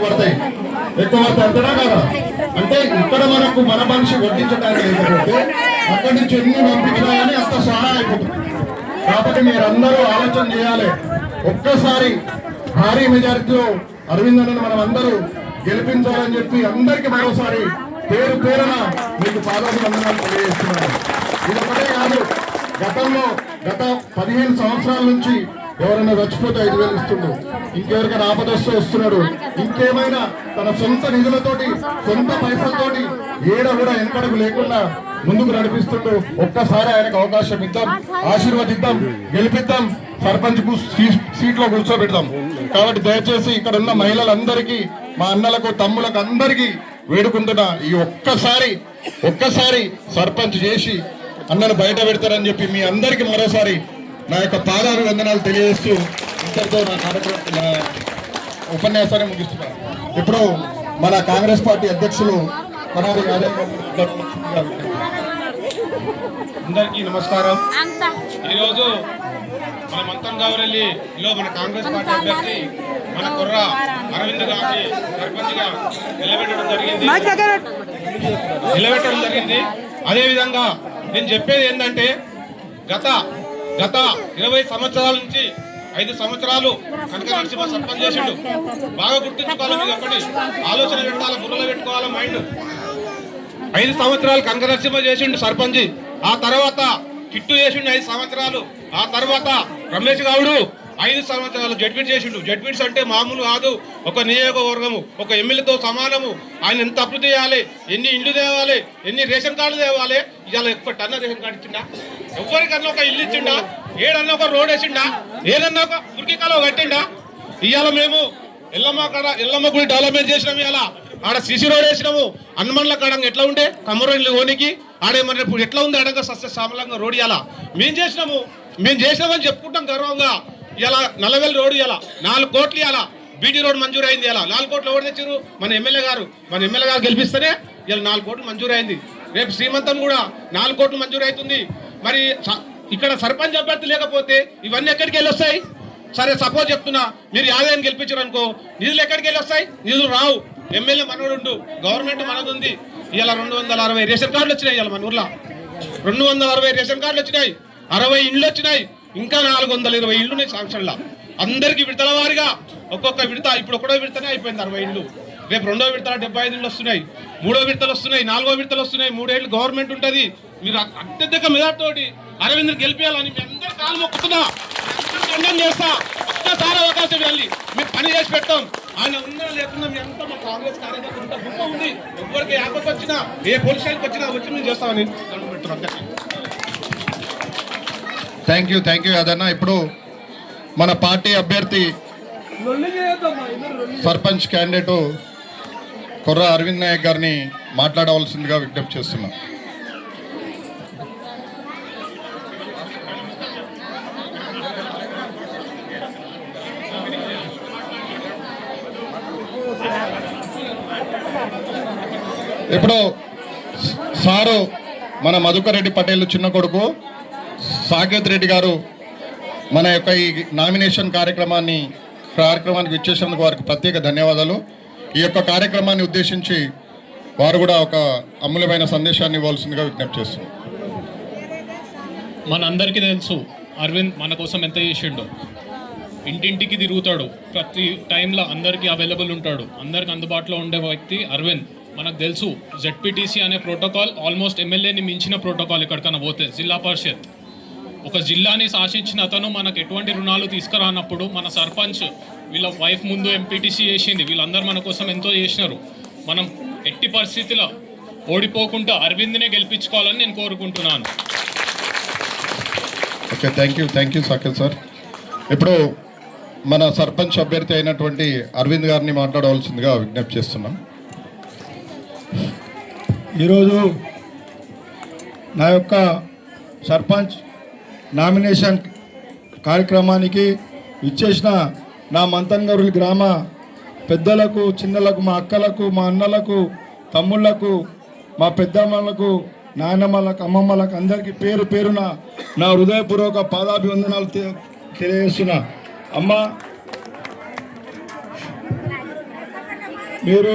పడతాయి ఎక్కువ పడతాయి అంతేనా కదా. అంటే ఇక్కడ మనకు మన మనిషి వడ్డించడానికి లేకపోతే అక్కడి నుంచి ఎన్ని పంపించినా కానీ అంత సహాయం అయిపోతుంది. కాబట్టి మీరందరూ ఆలోచన చేయాలి. ఒక్కసారి భారీ మెజారిటీలో అరవింద్ అన్నను మనం అందరూ గెలిపించాలని చెప్పి అందరికీ మరోసారి పేరు పేరున మీకు పాదాభివందనాలు తెలియజేస్తున్నాను. ఇదొకటే కాదు, గత 15 సంవత్సరాల నుంచి ఎవరైనా చచ్చిపోతే 5,000 ఇస్తుండు, ఇంకెవరికైనా ఆపదస్తూ వస్తున్నాడు, ఇంకేమైనా తన సొంత నిధులతోటి సొంత పైసలతోటి ఏడ కూడా వెనకడుగు లేకుండా ముందుకు నడిపిస్తుండు. ఒక్కసారి ఆయనకు అవకాశం ఇద్దాం, ఆశీర్వదిద్దాం, గెలిపిద్దాం, సర్పంచ్ సీట్లో కూర్చోబెడదాం. కాబట్టి దయచేసి ఇక్కడ ఉన్న మహిళలందరికీ, మా అన్నలకు తమ్ములకు అందరికీ వేడుకుంటున్నా, ఈ ఒక్కసారి సర్పంచ్ చేసి అన్నను బయట పెడతారని చెప్పి మీ అందరికీ మరోసారి నా యొక్క పాదాభివందనాలు తెలియజేస్తూ ఇంతటితో నా ఉపన్యాసాన్ని ముగిస్తున్నాను. ఇప్పుడు మన కాంగ్రెస్ పార్టీ అధ్యక్షులు అందరికీ నమస్కారం. ఈరోజు మన మంతంగావరెల్లిలో మన కాంగ్రెస్ పార్టీ అభ్యర్థి మన కుర్ర అరవింద్ గారిని సర్పంచ్గా నిలబెట్టడం జరిగింది. అదేవిధంగా నేను చెప్పేది ఏంటంటే గత 20 సంవత్సరాల నుంచి 5 సంవత్సరాలు కనక నరసింహ సర్పంచ్ చేసిండు. బాగా గుర్తుంచుకోవాలి, మీరు ఒకటి ఆలోచన పెట్టాలి, బుర్రలో పెట్టుకోవాలి మైండ్. 5 సంవత్సరాలు కనక నరసింహ చేసిండు సర్పంచ్. ఆ తర్వాత కిట్టు చేసిండు 5 సంవత్సరాలు. ఆ తర్వాత రమేష్ గౌడు 5 సంవత్సరాలు జడ్పీటీ చేసిండు. జడ్పీటీస్ అంటే మామూలు కాదు, ఒక నియోజకవర్గము ఒక ఎమ్మెల్యేతో సమానము. ఆయన ఎంత అభివృద్ధి చేయాలి, ఎన్ని ఇండ్లు తేవాలి, ఎన్ని రేషన్ కార్డులు తేవాలి. ఇవాళ ఎక్కువ టన్న రేషన్ కార్డు ఇచ్చిండా, ఎవరికన్నా ఒక ఇల్లు ఇచ్చిండా, ఏడన్నా ఒక రోడ్ వేసిండా, ఏదన్నా ఒక ఉరికి కాలువ కట్టిండా. ఇవాళ మేము ఎల్లమ్మ గుడి డెవలప్మెంట్ చేసినాము. ఇవాళ ఆడ సిసి రోడ్ వేసినాము. హనుమన్ల కాడంగా ఎట్లా ఉంటే కమ్మరోడ్లు ఓనికి ఆడేమన్నా ఇప్పుడు ఎట్లా ఉంది అడంగా సస్యశ్యామలంగా రోడ్. ఇవాళ మేము చేసినామని చెప్పుకుంటాం గర్వంగా. ఇలా 40,000 రోడ్డు ఇలా 4 కోట్లు ఇలా బీటీ రోడ్ మంజూరు అయింది. ఇలా 4 కోట్లు ఎవరు తెచ్చారు? మన ఎమ్మెల్యే గారు గెలిపిస్తేనే ఇలా 4 కోట్లు మంజూరు అయింది. రేపు శ్రీమంతం కూడా 4 కోట్లు మంజూరు అవుతుంది. మరి ఇక్కడ సర్పంచ్ అభ్యర్థి లేకపోతే ఇవన్నీ ఎక్కడికి వెళ్ళి వస్తాయి? సరే సపోజ్ చెప్తున్నా, మీరు 50 గెలిపించారు అనుకో, నిధులు ఎక్కడికి వెళ్ళి వస్తాయి? నిధులు రావు. ఎమ్మెల్యే మనోడు, గవర్నమెంట్ మనది ఉంది. ఇలా 260 రేషన్ కార్డులు వచ్చినాయి. ఇలా మన ఊర్లో 260 రేషన్ కార్డులు వచ్చినాయి, 60 ఇండ్లు వచ్చినాయి, ఇంకా 420 ఇళ్ళు ఉన్నాయి శాంక్షన్లా. అందరికి విడతల వారిగా ఒక్కొక్క విడత, ఇప్పుడు 1వ విడతనే అయిపోయింది 60 ఇండ్లు. రేపు 2వ విడతల 75 ఇండ్లు వస్తున్నాయి, 3వ విడతలు వస్తున్నాయి, 4వ విడతలు వస్తున్నాయి. 3 ఏళ్ళు గవర్నమెంట్ ఉంటుంది. మీరు అత్యధిక మెజార్టీతోటి అరవింద్ని గెలిపించాలని మీ అందరు కాలు మొక్కుతున్నా, ఖండం చేస్తా. ఒక్కసారి అవకాశం ఇవ్వాలి, మీరు పని చేసి పెడతాం. ఆయన ఉన్నా లేకున్నా మీ అంతా మా కాంగ్రెస్ కార్యకర్త ఇంత గొప్ప ఉంది. ఎవరికి ఆపత్తి వచ్చినా, ఏ పోలీస్ స్టేషన్కి వచ్చినా వచ్చి మేము చేస్తామని పెడుతున్నాం. థ్యాంక్ యూ అదన్నా. ఇప్పుడు మన పార్టీ అభ్యర్థి సర్పంచ్ క్యాండిడేట్ కుర్ర అరవింద్ నాయక్ గారిని మాట్లాడవలసిందిగా విజ్ఞప్తి చేస్తున్నాం. ఇప్పుడు సారు మన మధుకర్ రెడ్డి పటేల్ చిన్న కొడుకు సాకేత్ రెడ్డి గారు మన యొక్క ఈ నామినేషన్ కార్యక్రమానికి ఇచ్చేసినందుకు వారికి ప్రత్యేక ధన్యవాదాలు. ఈ యొక్క కార్యక్రమాన్ని ఉద్దేశించి వారు కూడా ఒక అమూల్యమైన సందేశాన్ని ఇవ్వాల్సిందిగా విజ్ఞప్తి చేస్తున్నారు. మనందరికీ తెలుసు అరవింద్ మన కోసం ఎంత చేసిండో. ఇంటింటికి తిరుగుతాడు, ప్రతి టైంలో అందరికీ అవైలబుల్ ఉంటాడు, అందరికి అందుబాటులో ఉండే వ్యక్తి అరవింద్. మనకు తెలుసు జెడ్పీటీసీ అనే ప్రోటోకాల్ ఆల్మోస్ట్ ఎమ్మెల్యేని మించిన ప్రోటోకాల్. ఎక్కడికన్నా పోతే జిల్లా పరిషత్ ఒక జిల్లాని శాసించిన అతను మనకు ఎటువంటి రుణాలు తీసుకురానప్పుడు మన సర్పంచ్ వీళ్ళ వైఫ్ ముందు ఎంపీటీసీ చేసింది. వీళ్ళందరూ మన కోసం ఎంతో చేసినారు. మనం ఎట్టి పరిస్థితిలో ఓడిపోకుండా అరవింద్నే గెలిపించుకోవాలని నేను కోరుకుంటున్నాను. Okay, thank you Saket sir. ఇప్పుడు మన సర్పంచ్ అభ్యర్థి అయినటువంటి అరవింద్ గారిని మాట్లాడవలసిందిగా విజ్ఞప్తి చేస్తున్నాం. ఈరోజు నా యొక్క సర్పంచ్ నామినేషన్ కార్యక్రమానికి ఇచ్చేసిన నా మంతంగరుల గ్రామ పెద్దలకు, చిన్నలకు, మా అక్కలకు, మా అన్నలకు, తమ్ముళ్లకు, మా పెద్దమ్మలకు, నాయనమ్మలకు, అమ్మమ్మలకు అందరికీ పేరు పేరున నా హృదయపూర్వక పాదాభివందనాలు తెలియజేస్తున్నా. అమ్మ మీరు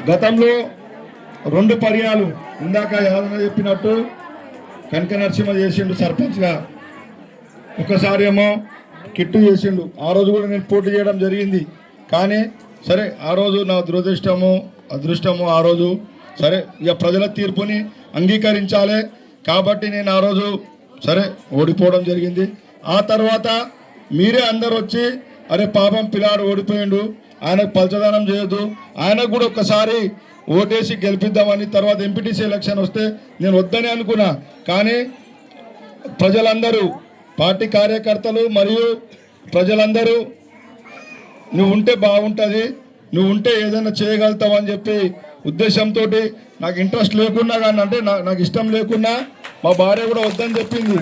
గతంలో 2 పర్యాలు ఇందాక యాదన చెప్పినట్టు కనక నరసింహ చేసిండు సర్పంచ్గా, ఒకసారి ఏమో కిట్టు చేసిండు. ఆ రోజు కూడా నేను పోటీ చేయడం జరిగింది. కానీ సరే ఆ రోజు నా అదృష్టము ఆ రోజు సరే ఇక ప్రజల తీర్పుని అంగీకరించాలి కాబట్టి నేను ఆ రోజు సరే ఓడిపోవడం జరిగింది. ఆ తర్వాత మీరే అందరు వచ్చి అరే పాపం పిల్లాడు ఓడిపోయిండు, ఆయనకు పలచదనం చేయొద్దు, ఆయనకు కూడా ఒక్కసారి ఓటేసి గెలిపిద్దామని. తర్వాత ఎంపీటీసీ ఎలక్షన్ వస్తే నేను వద్దని అనుకున్నా. కానీ ప్రజలందరూ, పార్టీ కార్యకర్తలు మరియు ప్రజలందరూ నువ్వు ఉంటే బాగుంటుంది, నువ్వు ఉంటే ఏదైనా చేయగలుగుతావు అని చెప్పి ఉద్దేశంతో నాకు ఇంట్రెస్ట్ లేకున్నా కానీ అంటే నాకు ఇష్టం లేకున్నా మా భార్య కూడా వద్దని చెప్పింది.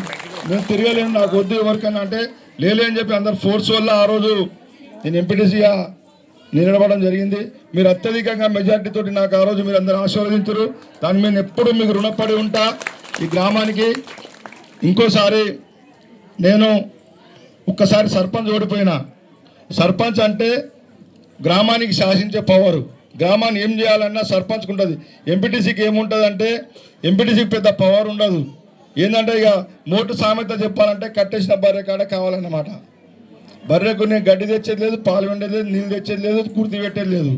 నేను తిరగలేను, నాకు వద్దు ఎవరికన్నా అంటే లేలే అని చెప్పి అందరు ఫోర్స్ వల్ల ఆ రోజు నేను ఎంపీటీసీగా నిలబడడం జరిగింది. మీరు అత్యధికంగా మెజార్టీతో నాకు ఆ రోజు మీరు అందరూ ఆశీర్వదించరు. దాని మీద ఎప్పుడు మీకు రుణపడి ఉంటా. ఈ గ్రామానికి ఇంకోసారి నేను ఒక్కసారి సర్పంచ్ ఓడిపోయినా. సర్పంచ్ అంటే గ్రామానికి శాసించే పవరు. గ్రామాన్ని ఏం చేయాలన్నా సర్పంచ్కి ఉంటుంది. ఎంపీటీసీకి ఏముంటుంది అంటే ఎంపీటీసీకి పెద్ద పవర్ ఉండదు. ఏంటంటే ఇక మోటు సామెత చెప్పాలంటే కట్టేసిన బర్రె కాడ కావాలన్నమాట. బర్రెకు నేను గడ్డి తెచ్చేది లేదు, పాలు వండేది లేదు, నీళ్ళు తెచ్చేది లేదు, కుర్తి పెట్టేది లేదు.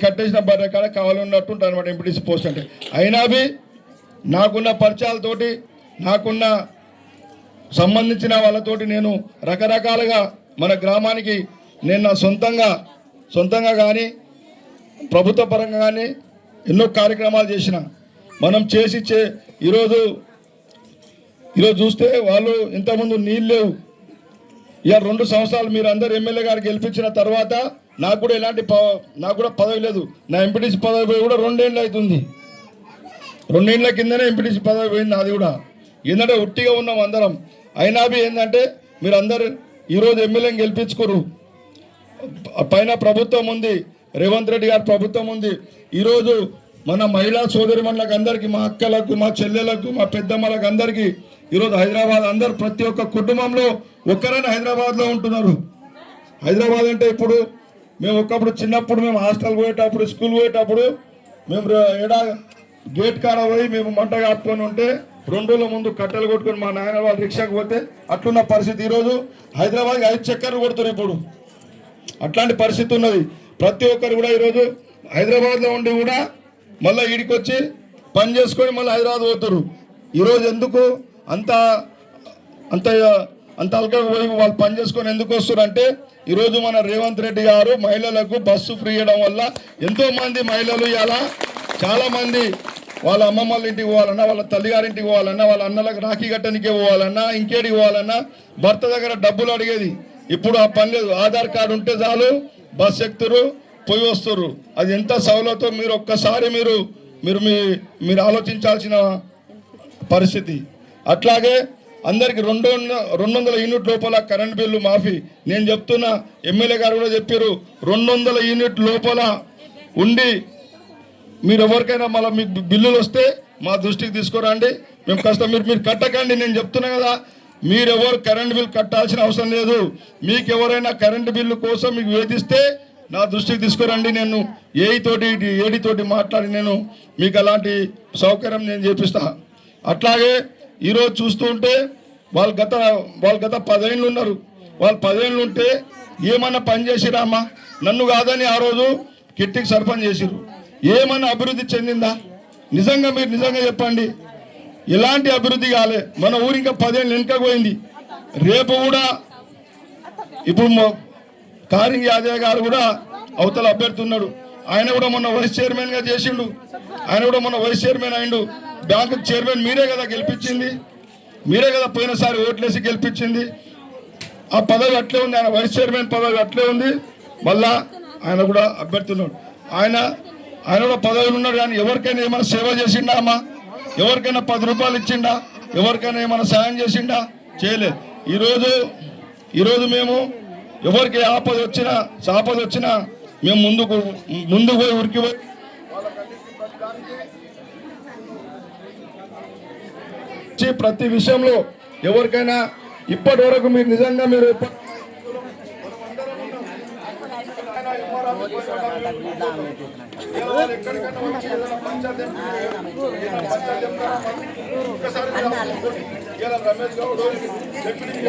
కట్టేసిన బర్రె కాడ కావాలన్నట్టు ఉంటుంది అనమాట ఎంపీటీసీ పోస్ట్ అంటే. అయినా నాకున్న పరిచయాలతోటి, నాకున్న సంబంధించిన వాళ్ళతోటి నేను రకరకాలుగా మన గ్రామానికి నేను నా సొంతంగా కానీ ప్రభుత్వ పరంగా కానీ ఎన్నో కార్యక్రమాలు చేసిన. మనం ఈరోజు చూస్తే వాళ్ళు ఇంతకుముందు నీళ్ళు లేవు. ఇక 2 సంవత్సరాలు మీరు అందరు ఎమ్మెల్యే గారు గెలిపించిన తర్వాత నాకు కూడా పదవి లేదు. నా ఎంపీటీసీ పదవి పోయి కూడా 2 ఏళ్ళు అవుతుంది. 2 ఏళ్ళ కిందనే ఎంపీటీసీ పదవి పోయింది. అది కూడా ఏంటంటే ఉట్టిగా ఉన్నాం అందరం. అయినా ఏంటంటే మీరు అందరు ఈరోజు ఎమ్మెల్యేని గెలిపించుకోరు. పైన ప్రభుత్వం ఉంది, రేవంత్ రెడ్డి గారి ప్రభుత్వం ఉంది. ఈరోజు మన మహిళా సోదరిమణులకు అందరికీ, మా అక్కలకు, మా చెల్లెలకు, మా పెద్దమ్మలకు అందరికీ ఈరోజు హైదరాబాద్ అందరు ప్రతి ఒక్క కుటుంబంలో ఒక్కరైనా హైదరాబాద్లో ఉంటున్నారు. హైదరాబాద్ అంటే ఇప్పుడు మేము ఒకప్పుడు చిన్నప్పుడు మేము హాస్టల్ పోయేటప్పుడు, స్కూల్ పోయేటప్పుడు మేము గేట్ కాడ పోయి మేము మంట కాపుకొని ఉంటే 2 రోజుల ముందు కట్టెలు కొట్టుకొని మా నాయన వాళ్ళు రిక్షాకి పోతే అట్లున్న పరిస్థితి. ఈరోజు హైదరాబాద్కి 5 చక్కర్లు కొడుతున్నారు. ఇప్పుడు అట్లాంటి పరిస్థితి ఉన్నది. ప్రతి ఒక్కరు కూడా ఈరోజు హైదరాబాద్లో ఉండి కూడా మళ్ళీ ఈడికి వచ్చి పని చేసుకొని మళ్ళీ హైదరాబాద్ పోతారు. ఈరోజు ఎందుకు అంత అల్కగా పోయి వాళ్ళు పని చేసుకొని ఎందుకు వస్తారు అంటే ఈరోజు మన రేవంత్ రెడ్డి గారు మహిళలకు బస్సు ఫ్రీ ఇవ్వడం వల్ల ఎంతోమంది మహిళలు ఇలా చాలామంది వాళ్ళ అమ్మమ్మల ఇంటికి పోవాలన్నా, వాళ్ళ తల్లిగారింటికి పోవాలన్నా, వాళ్ళ అన్నలకు రాఖీ కట్టడానికి పోవాలన్నా, ఇంకేడికి పోవాలన్నా భర్త దగ్గర డబ్బులు అడిగేది. ఇప్పుడు ఆ పని లేదు. ఆధార్ కార్డు ఉంటే చాలు బస్సు ఎక్కుతారు, పోయి వస్తారు. అది ఎంత సౌలతో మీరు ఒక్కసారి మీరు ఆలోచించాల్సిన పరిస్థితి. అట్లాగే అందరికి 200 యూనిట్ లోపల కరెంట్ బిల్లు మాఫీ. నేను చెప్తున్నా, ఎమ్మెల్యే గారు కూడా చెప్పారు, 200 యూనిట్ లోపల ఉండి మీరు ఎవరికైనా మళ్ళీ మీకు బిల్లులు వస్తే మా దృష్టికి తీసుకురండి. మేము కష్టం మీరు కట్టకండి. నేను చెప్తున్నా కదా, మీరెవరు కరెంట్ బిల్ కట్టాల్సిన అవసరం లేదు. మీకు ఎవరైనా కరెంటు బిల్లు కోసం మీకు వేధిస్తే నా దృష్టికి తీసుకురండి. నేను ఏడితోటి మాట్లాడి నేను మీకు అలాంటి సౌకర్యం నేను చేపిస్తా. అట్లాగే ఈరోజు చూస్తూ ఉంటే వాళ్ళు గత 10 ఏళ్ళు ఉన్నారు. వాళ్ళు 10 ఏళ్ళు ఉంటే ఏమన్నా పని చేసిరామ్మా? నన్ను కాదని ఆ రోజు కిట్టికి సర్పంచ్ చేసిరు. ఏమన్నా అభివృద్ధి చెందిందా? మీరు నిజంగా చెప్పండి. ఎలాంటి అభివృద్ధి కాలే. మన ఊరు ఇంకా 10 ఏళ్ళు వెనుకపోయింది. రేపు కూడా ఇప్పుడు కారింగ్ యాదయ్య గారు కూడా అవతల అభ్యర్థి ఉన్నాడు. ఆయన కూడా మొన్న వైస్ చైర్మన్గా చేసిండు. ఆయన కూడా మొన్న వైస్ చైర్మన్ అయిండు. బ్యాంకు చైర్మన్ మీరే కదా గెలిపించింది, మీరే కదా పోయినసారి ఓట్లేసి గెలిపించింది. ఆ పదవి అట్లే ఉంది, ఆయన వైస్ చైర్మన్ పదవి అట్లే ఉంది. మళ్ళా ఆయన కూడా అభ్యర్థి ఉన్నాడు. ఆయన కూడా పదవులు ఉన్నాడు. కానీ ఎవరికైనా ఏమైనా సేవ చేసిండా అమ్మా? ఎవరికైనా 10 రూపాయలు ఇచ్చిండా? ఎవరికైనా ఏమైనా సాయం చేసిండా? చేయలేదు. ఈరోజు మేము ఎవరికి ఆపద వచ్చినా మేము ముందుకు పోయి ఉరికిపోయి ప్రతి విషయంలో ఎవరికైనా ఇప్పటి వరకు మీరు నిజంగా ఆయన ఎంఆర్ ఆఫీస్ పోయి ఇలా వాళ్ళు ఎక్కడికైనా వచ్చి ఏదైనా పంచాయతీ ఒక్కసారి ఇలా రమేష్ గౌడ్ డిప్యూటీ